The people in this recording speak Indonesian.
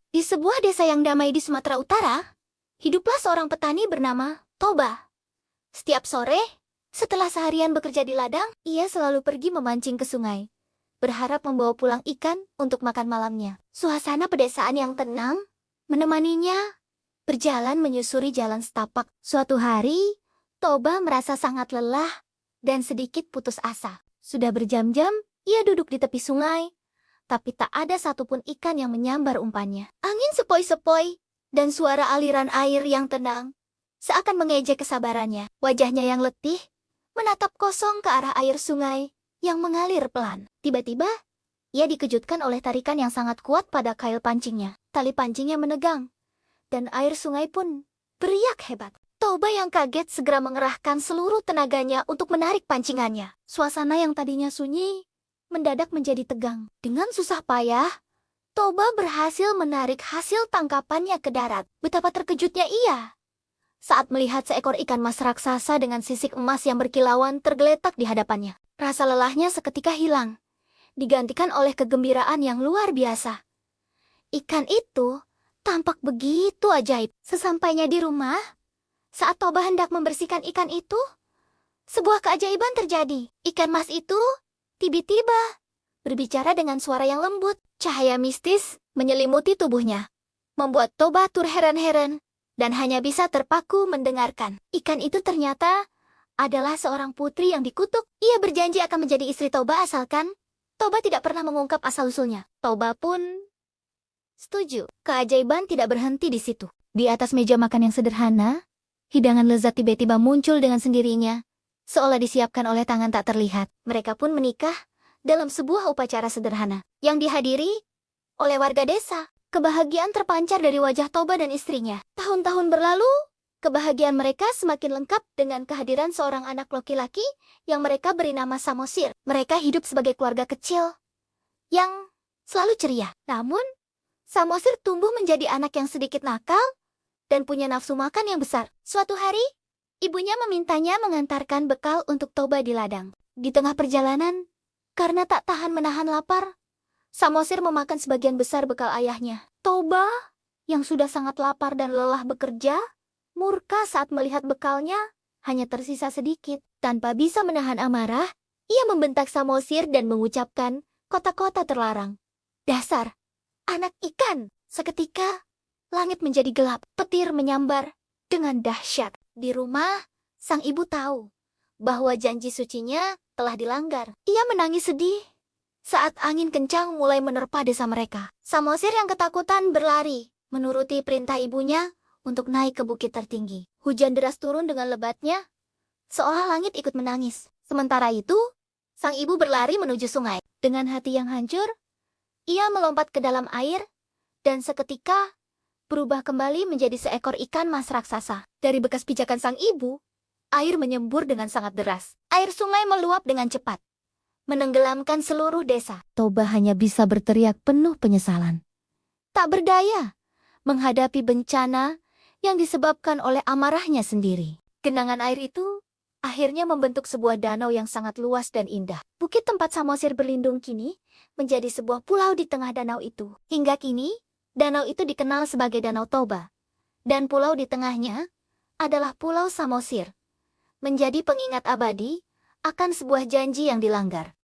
Di sebuah desa yang damai di Sumatera Utara, hiduplah seorang petani bernama Toba. Setiap sore, setelah seharian bekerja di ladang, ia selalu pergi memancing ke sungai, berharap membawa pulang ikan untuk makan malamnya. Suasana pedesaan yang tenang menemaninya berjalan menyusuri jalan setapak. Suatu hari, Toba merasa sangat lelah dan sedikit putus asa. Sudah berjam-jam, ia duduk di tepi sungai, tapi tak ada satupun ikan yang menyambar umpannya. Angin sepoi-sepoi dan suara aliran air yang tenang seakan mengejek kesabarannya. Wajahnya yang letih menatap kosong ke arah air sungai yang mengalir pelan. Tiba-tiba, ia dikejutkan oleh tarikan yang sangat kuat pada kail pancingnya. Tali pancingnya menegang, dan air sungai pun beriak hebat. Toba yang kaget segera mengerahkan seluruh tenaganya untuk menarik pancingannya. Suasana yang tadinya sunyi mendadak menjadi tegang. Dengan susah payah, Toba berhasil menarik hasil tangkapannya ke darat. Betapa terkejutnya ia saat melihat seekor ikan mas raksasa dengan sisik emas yang berkilauan tergeletak di hadapannya. Rasa lelahnya seketika hilang, digantikan oleh kegembiraan yang luar biasa. Ikan itu tampak begitu ajaib. Sesampainya di rumah, saat Toba hendak membersihkan ikan itu, sebuah keajaiban terjadi. Ikan mas itu tiba-tiba berbicara dengan suara yang lembut. Cahaya mistis menyelimuti tubuhnya, membuat Toba terheran-heran dan hanya bisa terpaku mendengarkan. Ikan itu ternyata adalah seorang putri yang dikutuk. Ia berjanji akan menjadi istri Toba asalkan Toba tidak pernah mengungkap asal-usulnya. Toba pun setuju. Keajaiban tidak berhenti di situ. Di atas meja makan yang sederhana, hidangan lezat tiba-tiba muncul dengan sendirinya, seolah disiapkan oleh tangan tak terlihat. Mereka pun menikah dalam sebuah upacara sederhana yang dihadiri oleh warga desa. Kebahagiaan terpancar dari wajah Toba dan istrinya. Tahun-tahun berlalu, kebahagiaan mereka semakin lengkap dengan kehadiran seorang anak laki-laki yang mereka beri nama Samosir. Mereka hidup sebagai keluarga kecil yang selalu ceria. Namun, Samosir tumbuh menjadi anak yang sedikit nakal dan punya nafsu makan yang besar. Suatu hari, ibunya memintanya mengantarkan bekal untuk Toba di ladang. Di tengah perjalanan, karena tak tahan menahan lapar, Samosir memakan sebagian besar bekal ayahnya. Toba, yang sudah sangat lapar dan lelah bekerja, murka saat melihat bekalnya hanya tersisa sedikit. Tanpa bisa menahan amarah, ia membentak Samosir dan mengucapkan kata-kata terlarang. Dasar anak ikan! Seketika, langit menjadi gelap. Petir menyambar dengan dahsyat. Di rumah, sang ibu tahu bahwa janji sucinya telah dilanggar. Ia menangis sedih saat angin kencang mulai menerpa desa mereka. Samosir yang ketakutan berlari, menuruti perintah ibunya untuk naik ke bukit tertinggi. Hujan deras turun dengan lebatnya, seolah langit ikut menangis. Sementara itu, sang ibu berlari menuju sungai. Dengan hati yang hancur, ia melompat ke dalam air, dan seketika berubah kembali menjadi seekor ikan mas raksasa. Dari bekas pijakan sang ibu, air menyembur dengan sangat deras. Air sungai meluap dengan cepat, menenggelamkan seluruh desa. Toba hanya bisa berteriak penuh penyesalan. Tak berdaya menghadapi bencana yang disebabkan oleh amarahnya sendiri. Genangan air itu akhirnya membentuk sebuah danau yang sangat luas dan indah. Bukit tempat Samosir berlindung kini menjadi sebuah pulau di tengah danau itu. Hingga kini, danau itu dikenal sebagai Danau Toba. Dan pulau di tengahnya adalah Pulau Samosir, menjadi pengingat abadi akan sebuah janji yang dilanggar.